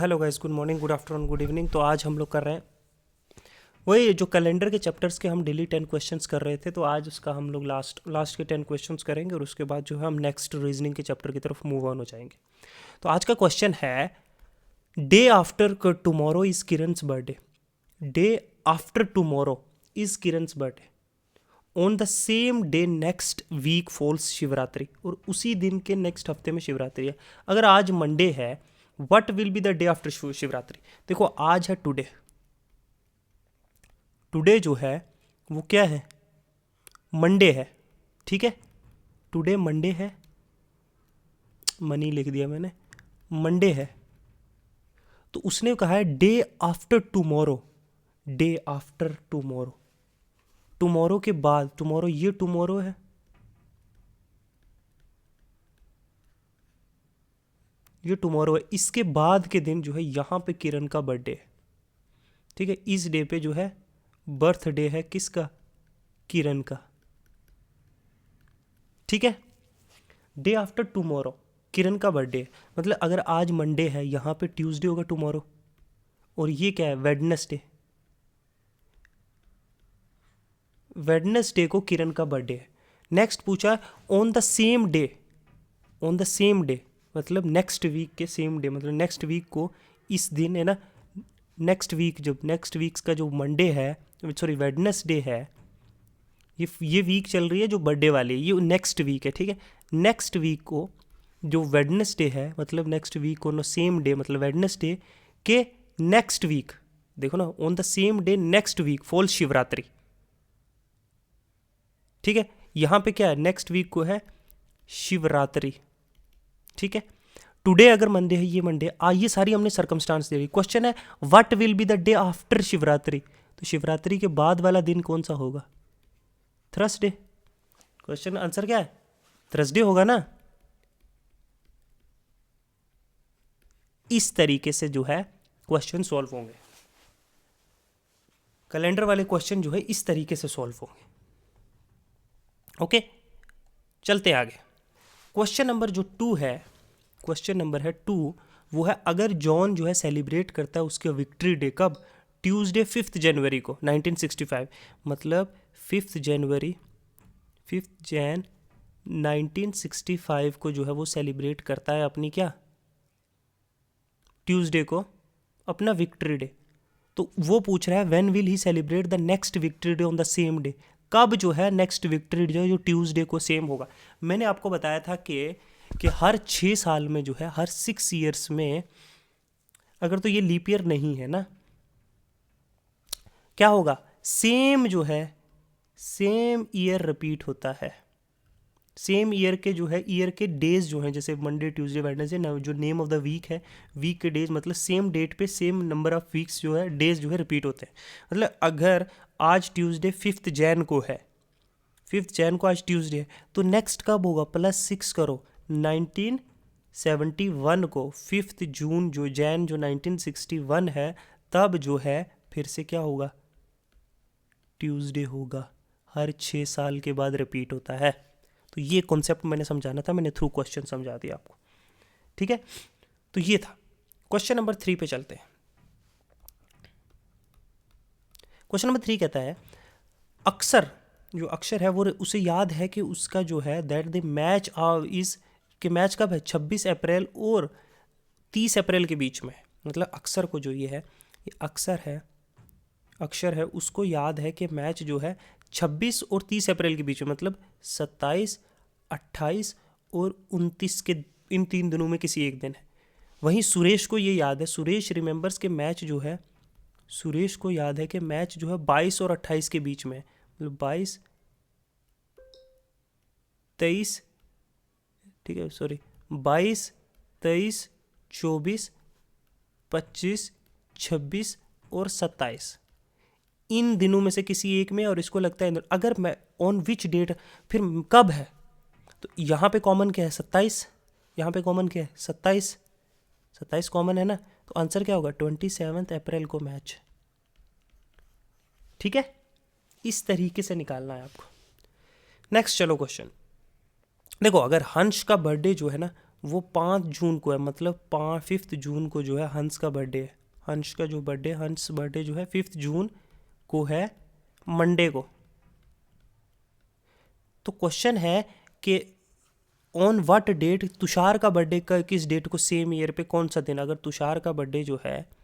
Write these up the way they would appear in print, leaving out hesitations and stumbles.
Hello guys, good morning, good afternoon, good evening. तो आज हम लोग कर रहे हैं वही जो कैलेंडर के चैप्टर्स के हम डेली 10 क्वेश्चंस कर रहे थे। तो आज उसका हम लोग लास्ट के 10 क्वेश्चंस करेंगे और उसके बाद जो है हम नेक्स्ट रीजनिंग के चैप्टर की तरफ मूव ऑन हो जाएंगे। तो आज का क्वेश्चन है, day after tomorrow is Kiran's birthday. Day after tomorrow is Kiran's birthday. On the same day next week falls Shivratri. और उसी दिन के नेक्स्ट हफ्ते में शिवरात्रि है। अगर आज मंडे है, what will be the day after Shivratri. देखो, आज है टुडे। टुडे जो है वो क्या है? मंडे है। ठीक है, टुडे मंडे है। मनी लिख दिया मैंने, मंडे है। तो उसने कहा है day after tomorrow. Day after tomorrow, tomorrow के बाद। टुमारो, ये टुमारो है, ये टुमारो है। इसके बाद के दिन जो है यहाँ पे किरण का बर्थडे है। ठीक है, इस डे पे जो है बर्थडे है किसका? किरण का। ठीक है, डे आफ्टर टुमारो किरण का बर्थडे है। मतलब अगर आज मंडे है, यहाँ पे ट्यूसडे होगा टुमारो, और ये क्या है? वेडनेसडे। वेडनेसडे को किरण का बर्थडे है। नेक्स्ट पूछा on the same day. On the same day मतलब नेक्स्ट वीक के सेम डे, मतलब नेक्स्ट वीक को इस दिन है ना। नेक्स्ट वीक, जब नेक्स्ट वीक्स का जो मंडे है, सॉरी वेडनेसडे है, ये वीक चल रही है जो बर्थडे वाली है, ये नेक्स्ट वीक है। ठीक है, नेक्स्ट वीक को जो वेडनेसडे है, मतलब नेक्स्ट वीक को नो सेम डे, मतलब वेडनेसडे के नेक्स्ट वीक। देखो ना, on the same day next week fall Shivratri. ठीक है, यहां पे क्या है? नेक्स्ट वीक को है शिवरात्रि। ठीक है, टुडे अगर मंडे है, ये मंडे ये सारी हमने सर्कमस्टांस दे रही। क्वेश्चन है what will be the day after Shivratri. तो शिवरात्रि के बाद वाला दिन कौन सा होगा? थर्सडे। क्वेश्चन आंसर क्या है? थर्सडे होगा ना। इस तरीके से जो है क्वेश्चन सॉल्व होंगे। कैलेंडर वाले क्वेश्चन जो है इस तरीके से सॉल्व होंगे। ओके, चलते आगे। क्वेश्चन नंबर जो 2 है, क्वेश्चन नंबर है 2, वो है अगर जॉन जो है सेलिब्रेट करता है उसके विक्ट्री डे कब? ट्यूसडे 5 जनवरी को 1965। मतलब 5 जनवरी, 5 जैन 1965 को जो है वो सेलिब्रेट करता है अपनी क्या? ट्यूसडे को अपना विक्ट्री डे। तो वो पूछ रहा है when will he celebrate the next victory day on the same day. कब जो है नेक्स्ट विक्ट्री डे जो ट्यूसडे को सेम होगा। मैंने आपको बताया था कि हर 6 साल में जो है, हर 6 ईयर्स में, अगर तो ये लीप ईयर नहीं है ना, क्या होगा? सेम जो है, सेम ईयर रिपीट होता है। सेम ईयर के जो है, ईयर के डेज जो हैं, जैसे मंडे ट्यूसडे वेडनेसडे, जो नेम ऑफ द वीक है, वीक के डेज, मतलब सेम डेट पे सेम नंबर ऑफ वीक्स जो है, डेज जो है रिपीट होते हैं। मतलब अगर आज ट्यूसडे 5 जैन को है, 5 जैन को आज ट्यूसडे है, तो नेक्स्ट कब होगा? +6 करो, 1971 को 5 जून जो जैन जो 1961 है, तब जो है फिर से क्या होगा? ट्यूसडे होगा। हर 6 साल के बाद रिपीट होता है। तो ये कॉन्सेप्ट मैंने समझाना था, मैंने थ्रू क्वेश्चन समझा दिया आपको। ठीक है, तो ये था। क्वेश्चन नंबर 3 पे चलते हैं। क्वेश्चन नंबर 3 कहता है अक्सर, जो अक्षर है वो उसे याद है कि उसका जो है दैट द मैच इज, कि मैच कब है? 26 अप्रैल और 30 अप्रैल के बीच में। मतलब अक्सर को जो ये है, ये अक्सर है, अक्षर है, उसको याद है कि मैच जो है 26 और 30 अप्रैल के बीच में, मतलब 27, 28 और 29 के, इन 3 दिनों में किसी एक दिन है। वहीं सुरेश को ये याद है, सुरेश रिमेंबर्स के मैच जो है, सुरेश को याद है कि मैच जो है 22 और 28 के बीच में है। मतलब 22, 23, ठीक है, सॉरी, 22, 23, 24, 25, 26 और 27, इन दिनों में से किसी एक में, और इसको लगता है अगर मैं ऑन विच डेट, फिर कब है? तो यहाँ पे कॉमन क्या है? 27। यहाँ पे कॉमन क्या है? 27। 27 कॉमन है ना, तो आंसर क्या होगा? 27 अप्रैल को मैच। ठीक है, इस तरीके से निकालना है आपको। नेक्स्ट चलो क्वेश्चन देखो, अगर हंस का बर्थडे जो है ना वो 5 जून को है, मतलब 5 जून को जो है हंस का बर्थडे है। हंस का जो बर्थडे, हंस बर्थडे जो है 5 जून को है, मंडे को। तो क्वेश्चन है कि ऑन व्हाट डेट तुषार का बर्थडे का किस डेट को सेम ईयर पे कौन सा दिन। अगर तुषार का बर्थडे जो है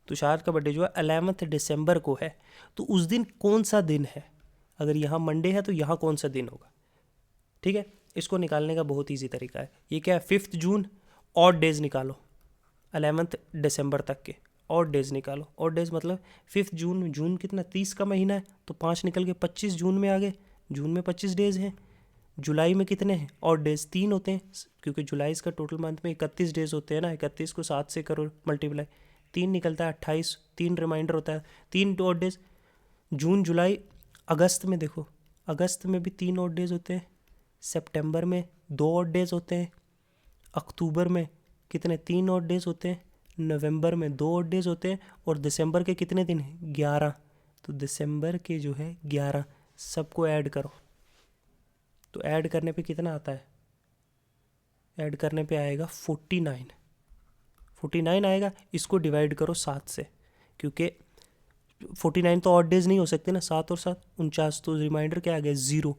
11 दिसंबर को है, तो उस दिन कौन सा दिन है। अगर यहाँ मंडे है तो यहाँ कौन सा दिन होगा। ठीक है, इसको निकालने का बहुत ईजी तरीका है। ये क्या है, 5 जून, ऑड डेज निकालो 11 दिसंबर तक के, ऑड डेज निकालो। ऑड डेज मतलब 5 जून, जून कितना 30 का महीना है, तो 5 निकल के 25 जून में आ गए। जून में 25 डेज हैं। जुलाई में कितने हैं, ऑड डेज 3 होते हैं, क्योंकि जुलाई इसका टोटल मंथ में 31 डेज होते हैं ना। 31 को 7 से करो मल्टीप्लाई, 3 निकलता है 28, 3 रिमाइंडर होता है, 3 ऑड डेज। जून, जुलाई, अगस्त में देखो, अगस्त में भी 3 ऑड डेज होते हैं। सितंबर में 2 ऑड डेज होते हैं। अक्टूबर में कितने, 3 ऑड डेज होते हैं। नवंबर में 2 ऑड डेज होते हैं। और दिसंबर के कितने दिन हैं, 11। तो दिसंबर के जो है 11, सबको ऐड करो। तो ऐड करने पे कितना आता है, ऐड करने पे आएगा 49 आएगा। इसको डिवाइड करो 7 से, क्योंकि 49 तो ऑड डेज नहीं हो सकते ना, 7 और 7 49, तो रिमाइंडर क्या आ गया, 0।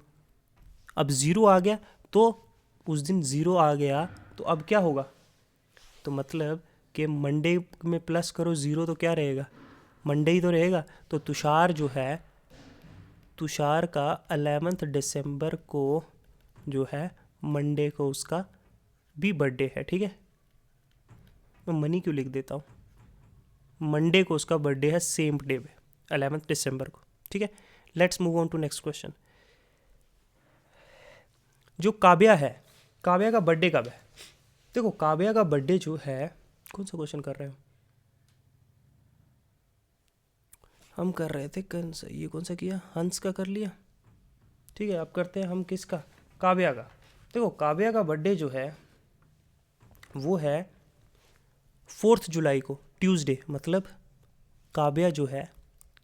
अब 0 आ गया, तो उस दिन 0 आ गया, तो अब क्या होगा, तो मतलब कि मंडे में प्लस करो 0 तो क्या रहेगा, मंडे ही तो रहेगा। तो तुषार जो है, तुषार का 11 दिसंबर को जो है मंडे को उसका भी बर्थडे है। ठीक है, मैं मनी क्यों लिख देता हूँ, मंडे को उसका बर्थडे है, सेम डे पे 11 दिसंबर को। ठीक है, let's move on to next question. जो काव्या है, काव्या का बर्थडे कब है। देखो काव्या का बर्थडे जो है, कौन सा क्वेश्चन कर रहे हो हम, कर रहे थे कौन सा, ये कौन सा किया, हंस का कर लिया। ठीक है, अब करते हैं हम किसका, काव्या का। देखो काव्या का बर्थडे जो है वो है 4 जुलाई को, ट्यूसडे। मतलब काव्या जो है,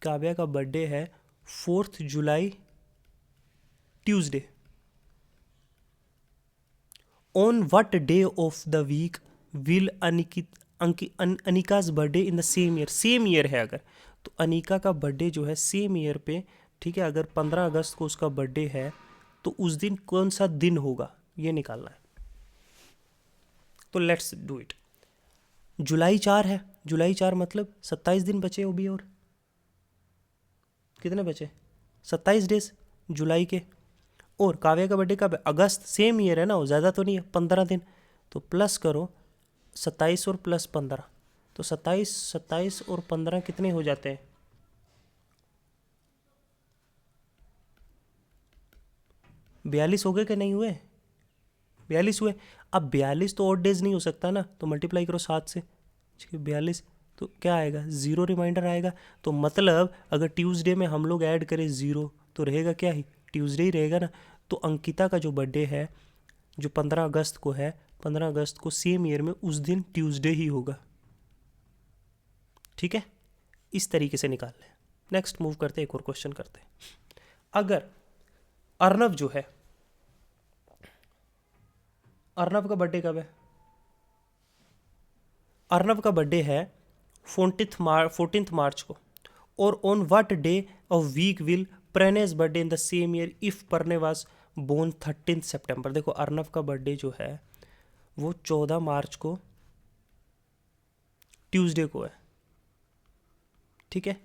काव्या का बर्थडे है 4 जुलाई, Tuesday. On what day of the week will Anika's birthday in the same year. Same year है अगर, तो अनिका का बर्थडे जो है सेम ईयर पे, ठीक है, अगर 15 अगस्त को उसका बर्थडे है, तो उस दिन कौन सा दिन होगा, ये निकालना है। तो लेट्स डू इट। जुलाई 4 है, जुलाई 4 मतलब 27 दिन बचे वो भी, और कितने बचे, 27 डेज जुलाई के। और काव्या का बर्थडे कब है, अगस्त, सेम ईयर है ना, वो ज़्यादा तो नहीं है, 15 दिन। तो प्लस करो 27 और प्लस 15, तो 27 और 15 कितने हो जाते हैं, 42 हो गए कि नहीं हुए, 42 हुए। अब 42 तो ऑड डेज नहीं हो सकता ना, तो मल्टीप्लाई करो 7 से, 42, तो क्या आएगा, 0 रिमाइंडर आएगा। तो मतलब अगर ट्यूसडे में हम लोग ऐड करें 0, तो रहेगा क्या ही, ट्यूसडे ही रहेगा ना। तो अंकिता का जो बर्थडे है, जो 15 अगस्त को है, 15 अगस्त को सेम ईयर में उस दिन ट्यूसडे ही होगा। ठीक है, इस तरीके से निकाल लें। नेक्स्ट मूव करते हैं, एक और क्वेश्चन करते हैं। अगर अर्नव जो है, अर्नव का बर्थडे कब है, अर्नव का बर्थडे है 14 मार्च को। और on what day of week will Pranay's birthday in the same year if Pranay was born 13 September. देखो अर्नव का बर्थडे जो है वो 14 मार्च को, ट्यूसडे को है। ठीक है,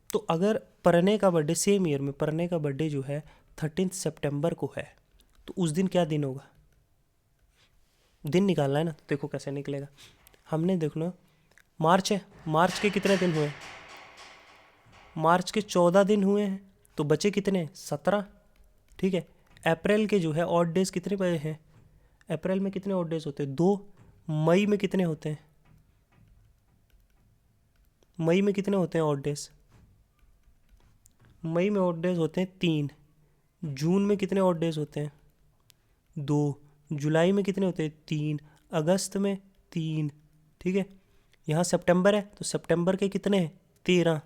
तो अगर प्रणय का बर्थडे सेम ईयर में, प्रणय का बर्थडे जो है 13 सितंबर को है, तो उस दिन क्या दिन होगा, दिन निकालना है ना। तो देखो कैसे निकलेगा, हमने देखना मार्च है, मार्च के कितने दिन हुए, मार्च के 14 दिन हुए हैं, तो बचे कितने, 17। ठीक है, अप्रैल के जो है ऑड डेज कितने बचे हैं, अप्रैल में कितने ऑड डेज होते हैं, 2। मई में कितने होते हैं, मई में कितने होते हैं ऑड डेज, मई में ऑड डेज होते हैं 3। जून में कितने ऑड डेज होते हैं, 2। जुलाई में कितने होते हैं, 3। अगस्त में 3। ठीक है, यहाँ सितंबर है, तो सितंबर के कितने हैं, 13।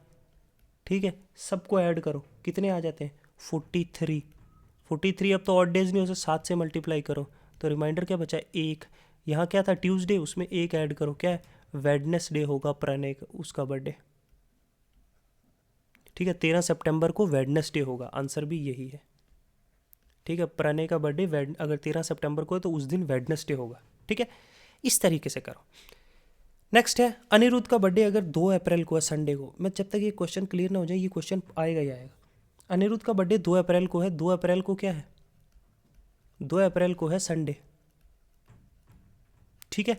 ठीक है, सबको ऐड करो, कितने आ जाते हैं, 43। 43 अब तो ऑड डेज नहीं हो सकता, 7 से मल्टीप्लाई करो तो रिमाइंडर क्या बचा, 1। यहाँ क्या था ट्यूसडे, उसमें 1 ऐड करो, क्या है वेडनेसडे होगा प्रणय का उसका बर्थडे। ठीक है, 13 सितंबर को वेडनेसडे होगा, आंसर भी यही है। ठीक है, प्रणय का बर्थडे अगर 13 सितंबर को है तो उस दिन वेडनेसडे होगा। ठीक है, इस तरीके से करो। नेक्स्ट है अनिरुद्ध का बर्थडे अगर 2 अप्रैल को है संडे को, मैं जब तक ये क्वेश्चन क्लियर ना हो जाए ये क्वेश्चन आएगा ही आएगा। अनिरुद्ध का बर्थडे 2 अप्रैल को है, 2 अप्रैल को क्या है, 2 अप्रैल को है संडे। ठीक है,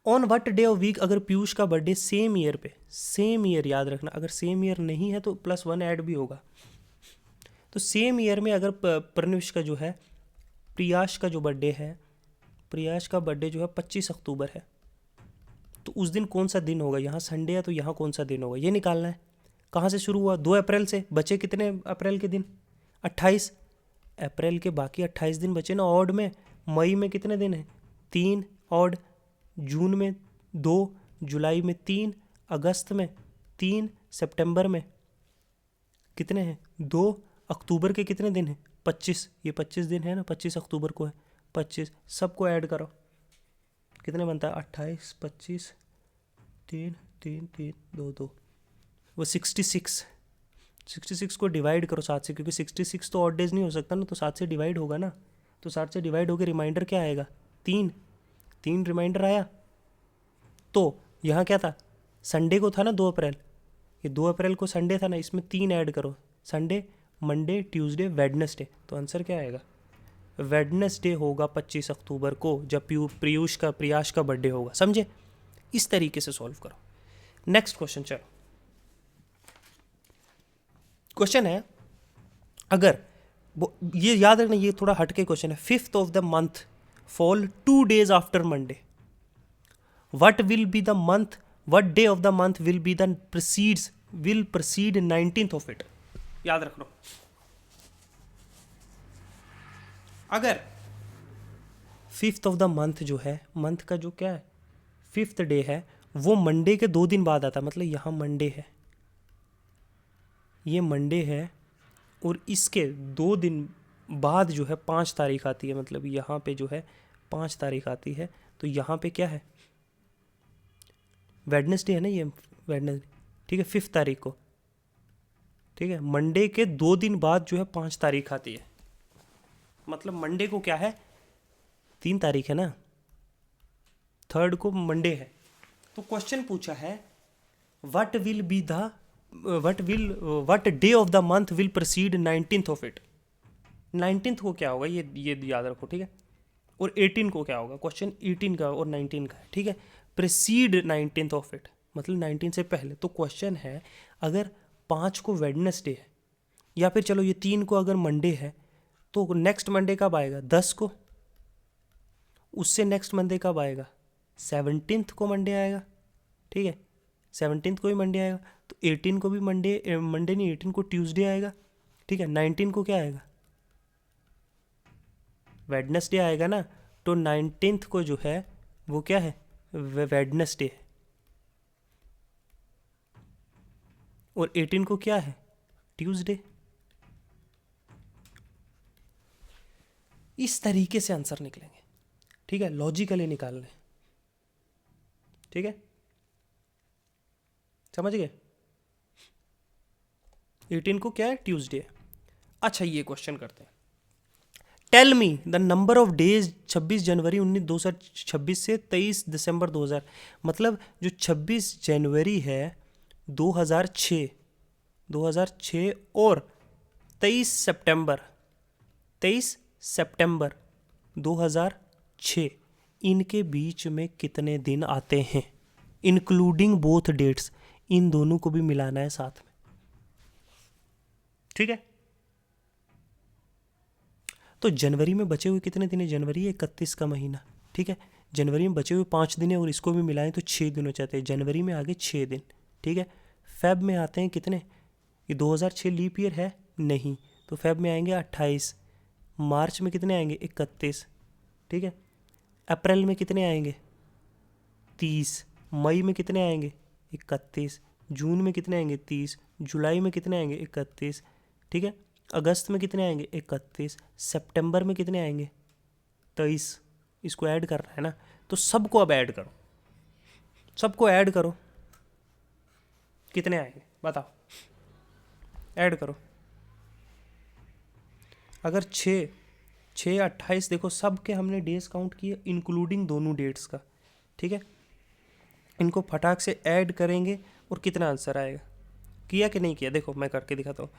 on what day of week अगर पीयूष का बर्थडे सेम ईयर पे, सेम ईयर याद रखना, अगर सेम ईयर नहीं है तो +1 ऐड भी होगा। तो सेम ईयर में अगर प्रनिश का जो है, प्रियाश का जो बर्थडे है, प्रियाश का बर्थडे जो है 25 अक्टूबर है, तो उस दिन कौन सा दिन होगा, यहाँ संडे है तो यहाँ कौन सा दिन होगा ये निकालना है। कहाँ से शुरू हुआ, 2 अप्रैल से, बचे कितने अप्रैल के दिन, 28। अप्रैल के बाकी 28 दिन बचे ना ऑड में। मई में कितने दिन हैं, 3 ऑड, जून में 2, जुलाई में 3, अगस्त में 3, सितंबर में कितने हैं 2, अक्टूबर के कितने दिन हैं 25, ये 25 दिन है ना, 25 अक्टूबर को है 25, सबको ऐड करो कितने बनता है 28, 25, 3 3 3 2 2, वो 66 को डिवाइड करो 7 से, क्योंकि 66 तो ऑड डेज नहीं हो सकता ना, तो 7 से डिवाइड होगा ना, तो 7 से डिवाइड होकर रिमाइंडर क्या आएगा 3 रिमाइंडर आया। तो यहाँ क्या था, संडे को था ना 2 अप्रैल, ये 2 अप्रैल को संडे था ना, इसमें 3 ऐड करो, संडे, मंडे, ट्यूसडे, वेडनेसडे, तो आंसर क्या आएगा, वेडनेसडे होगा 25 अक्टूबर को, जब प्रियाश का बर्थडे होगा। समझे, इस तरीके से सॉल्व करो। नेक्स्ट क्वेश्चन चलो, क्वेश्चन है अगर ये याद रखना, ये थोड़ा हटके क्वेश्चन है, 5th of the month fall 2 days after Monday, what will be the month, what day of the month will be the precede 19th of it, याद रख लो। अगर 5th ऑफ द मंथ जो है, मंथ का जो क्या है 5th डे है, वो मंडे के 2 दिन बाद आता है, मतलब यहाँ मंडे है, ये मंडे है, और इसके 2 दिन बाद जो है 5 तारीख आती है, मतलब यहाँ पे जो है 5 तारीख आती है, तो यहाँ पे क्या है वेडनेसडे है ना, ये वेडनेसडे। ठीक है, 5 तारीख को, ठीक है, मंडे के 2 दिन बाद जो है 5 तारीख आती है, मतलब मंडे को क्या है 3 तारीख है ना, 3rd को मंडे है। तो क्वेश्चन पूछा है what day of the month will proceed 19th of it, 19th को क्या होगा ये याद रखो। ठीक है, और 18 को क्या होगा, क्वेश्चन 18 का और 19 का है। ठीक है, प्रेसीड 19th ऑफ इट मतलब 19 से पहले। तो क्वेश्चन है अगर 5 को वेडनेसडे है, या फिर चलो ये 3 को अगर मंडे है, तो नेक्स्ट मंडे कब आएगा 10 को, उससे नेक्स्ट मंडे कब आएगा 17th को मंडे आएगा। ठीक है, 17th को भी मंडे आएगा, तो 18 को भी मंडे नहीं 18 को ट्यूसडे आएगा। ठीक है, 19 को क्या आएगा वेडनेसडे आएगा ना, तो 19th को जो है वो क्या है वेडनेसडे है, और 18 को क्या है ट्यूसडे। इस तरीके से आंसर निकलेंगे। ठीक है, लॉजिकली निकाल लें। ठीक है, समझ गए, 18 को क्या है ट्यूसडे है। अच्छा, ये क्वेश्चन करते हैं, tell me the number of days 26 January 2026 से 23 दिसंबर 2000, मतलब जो 26 जनवरी है 2006 और 23 सितंबर 2006, इनके बीच में कितने दिन आते हैं, इंक्लूडिंग बोथ डेट्स, इन दोनों को भी मिलाना है साथ में। ठीक है, तो जनवरी में बचे हुए कितने दिन है, जनवरी 31 का महीना। ठीक है, जनवरी में बचे हुए 5 दिन है, और इसको भी मिलाएं तो 6 दिन हो जाते हैं, जनवरी में आगे 6 दिन। ठीक है, फेब में आते हैं कितने, ये 2006 लीप ईयर है नहीं, तो फेब में आएंगे 28, मार्च में कितने आएंगे 31। ठीक है, अप्रैल में कितने आएंगे 30, मई में कितने आएंगे 31, जून में कितने आएंगे 30, जुलाई में कितने आएंगे 31। ठीक है, अगस्त में कितने आएंगे 31, सितंबर में कितने आएंगे 23, इसको ऐड करना है ना, तो सबको अब ऐड करो, सबको ऐड करो, कितने आएंगे बताओ, ऐड करो। अगर 6 28 देखो सब के हमने डेज काउंट किए इंक्लूडिंग दोनों डेट्स का, ठीक है। इनको फटाक से ऐड करेंगे और कितना आंसर आएगा, किया कि नहीं किया, देखो मैं करके दिखाता हूँ।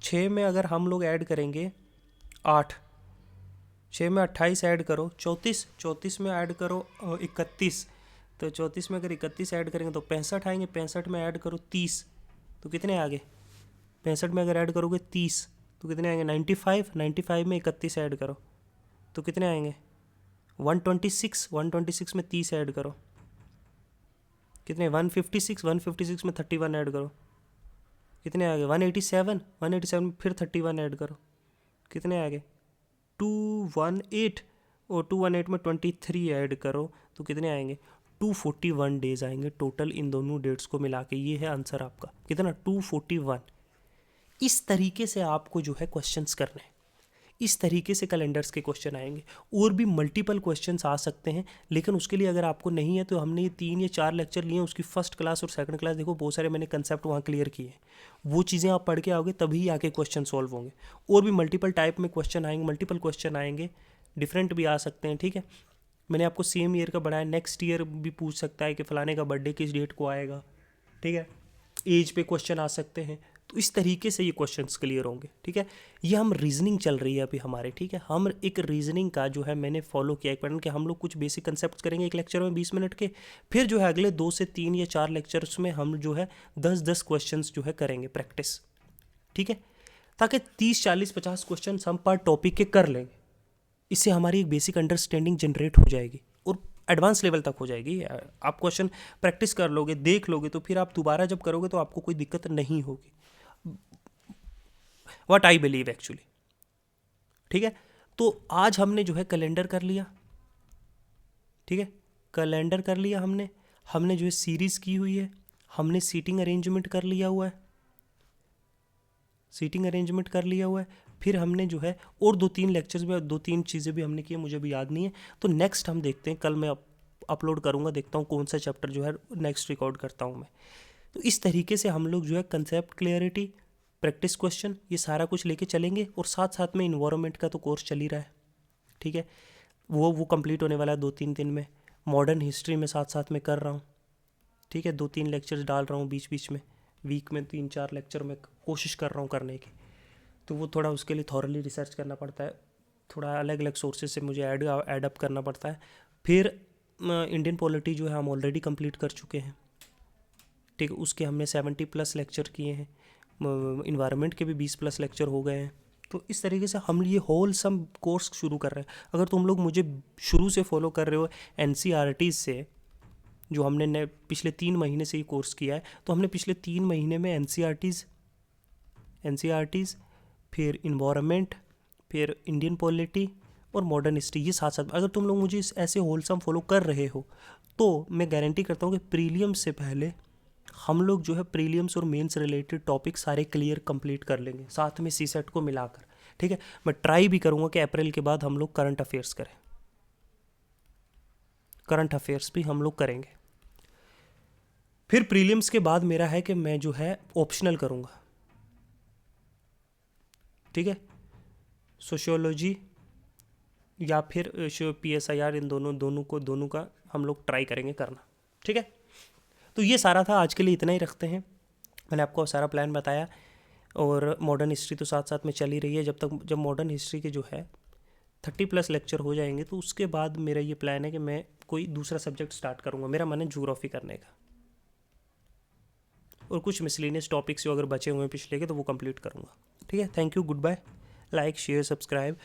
6 में अगर हम लोग ऐड करेंगे 8, 6 में 28 ऐड करो 34, 34 में ऐड करो 31, तो 34 में अगर 31 ऐड करेंगे तो 65 आएंगे, 65 में ऐड करो 30, तो कितने आ गए, 65 में अगर ऐड करोगे 30 तो कितने आएंगे 95, 95 में 31 ऐड करो तो कितने आएंगे 126, 126 में 30 ऐड करो कितने 156, 156 में 31 ऐड करो कितने आ गए 187, 187 में फिर 31 ऐड करो कितने आ गए 218, और 218 में 23 ऐड करो तो कितने आएंगे 241 डेज आएंगे टोटल इन दोनों डेट्स को मिला के। ये है आंसर आपका, कितना 241। इस तरीके से आपको जो है क्वेश्चंस करने हैं, इस तरीके से कैलेंडर्स के क्वेश्चन आएंगे। और भी मल्टीपल क्वेश्चंस आ सकते हैं, लेकिन उसके लिए अगर आपको नहीं है तो हमने ये 3 या 4 लेक्चर लिए, उसकी फर्स्ट क्लास और सेकंड क्लास देखो, बहुत सारे मैंने कंसेप्ट वहाँ क्लियर किए हैं। वो चीज़ें आप पढ़ के आओगे तभी आके क्वेश्चन सॉल्व होंगे। और भी मल्टीपल टाइप में क्वेश्चन आएंगे, मल्टीपल क्वेश्चन आएंगे, डिफरेंट भी आ सकते हैं, ठीक है। मैंने आपको सेम ईयर का बढ़ाया, नेक्स्ट ईयर भी पूछ सकता है कि फलाने का बर्थडे किस डेट को आएगा, ठीक है। एज पे क्वेश्चन आ सकते हैं, तो इस तरीके से ये क्वेश्चंस क्लियर होंगे, ठीक है। ये हम रीजनिंग चल रही है अभी हमारे, ठीक है। हम एक रीजनिंग का जो है मैंने फॉलो किया एक पैटर्न कि हम लोग कुछ बेसिक कंसेप्ट करेंगे एक लेक्चर में 20 मिनट के, फिर जो है अगले 2 से 3 या 4 लेक्चर्स में हम जो है 10-10 क्वेश्चंस जो है करेंगे प्रैक्टिस, ठीक है, ताकि 30-40-50 क्वेश्चन हम पर टॉपिक के कर लेंगे। इससे हमारी एक बेसिक अंडरस्टैंडिंग जनरेट हो जाएगी और एडवांस लेवल तक हो जाएगी। आप क्वेश्चन प्रैक्टिस कर लोगे, देख लोगे, तो फिर आप दोबारा जब करोगे तो आपको कोई दिक्कत नहीं होगी, व्हाट आई बिलीव एक्चुअली, ठीक है। तो आज हमने जो है कैलेंडर कर लिया, ठीक है, कैलेंडर कर लिया हमने, हमने जो है सीरीज की हुई है, हमने सीटिंग अरेंजमेंट कर लिया हुआ है, सीटिंग अरेंजमेंट कर लिया हुआ है। फिर हमने जो है और 2-3 लेक्चर्स में 2-3 चीज़ें भी हमने की, मुझे भी याद नहीं है, तो नेक्स्ट हम देखते हैं, कल मैं अपलोड करूँगा, देखता हूँ कौन सा चैप्टर जो है नेक्स्ट रिकॉर्ड करता हूँ मैं। तो इस तरीके से हम लोग जो है कंसेप्ट क्लियरिटी, प्रैक्टिस क्वेश्चन, ये सारा कुछ लेके चलेंगे। और साथ साथ में इन्वायरमेंट का तो कोर्स चल ही रहा है, ठीक है, वो कंप्लीट होने वाला है 2-3 दिन में। मॉडर्न हिस्ट्री में साथ साथ में कर रहा हूँ, ठीक है, 2-3 लेक्चर्स डाल रहा हूँ बीच बीच में, वीक में 3-4 लेक्चर में कोशिश कर रहा हूँ करने की। तो वो थोड़ा उसके लिए थॉरली रिसर्च करना पड़ता है, थोड़ा अलग अलग सोर्सेज से मुझे ऐड अप करना पड़ता है। फिर इंडियन पॉलिटी जो है हम ऑलरेडी कंप्लीट कर चुके हैं, ठीक है, उसके हमने 70+ लेक्चर किए हैं, इन्वायरमेंट के भी 20+ लेक्चर हो गए हैं। तो इस तरीके से हम ये होल सम कोर्स शुरू कर रहे हैं। अगर तुम लोग मुझे शुरू से फॉलो कर रहे हो NCERT से, जो हमने पिछले 3 महीने से ये कोर्स किया है, तो हमने पिछले 3 महीने में NCERTs फिर इन्वायरमेंट, फिर इंडियन पॉलिटी और मॉडर्न हिस्ट्री, ये साथ साथ, अगर तुम लोग मुझे ऐसे होलसम फॉलो कर रहे हो तो मैं गारंटी करता हूँ कि प्रीलियम्स से पहले हम लोग जो है प्रीलियम्स और मेंस रिलेटेड टॉपिक सारे क्लियर कंप्लीट कर लेंगे, साथ में CSET को मिलाकर, ठीक है। मैं ट्राई भी करूँगा कि अप्रैल के बाद हम लोग करंट अफेयर्स करें, करंट अफेयर्स भी हम लोग करेंगे। फिर प्रीलियम्स के बाद मेरा है कि मैं जो है ऑप्शनल करूँगा, ठीक है, सोशियोलॉजी या फिर PSIR, इन दोनों का हम लोग ट्राई करेंगे करना, ठीक है। तो ये सारा था, आज के लिए इतना ही रखते हैं। मैंने आपको सारा प्लान बताया, और मॉडर्न हिस्ट्री तो साथ साथ में चल ही रही है। जब मॉडर्न हिस्ट्री के जो है 30+ लेक्चर हो जाएंगे तो उसके बाद मेरा ये प्लान है कि मैं कोई दूसरा सब्जेक्ट स्टार्ट करूँगा। मेरा मन है ज्योग्राफी करने का, और कुछ मिसलेनियस टॉपिक्स जो अगर बचे हुए हैं पिछले के तो वो कंप्लीट करूँगा, ठीक है। Thank you, goodbye, like share subscribe,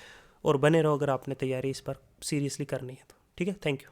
और बने रहो अगर आपने तैयारी इस पर सीरियसली करनी है तो, ठीक है। Thank you.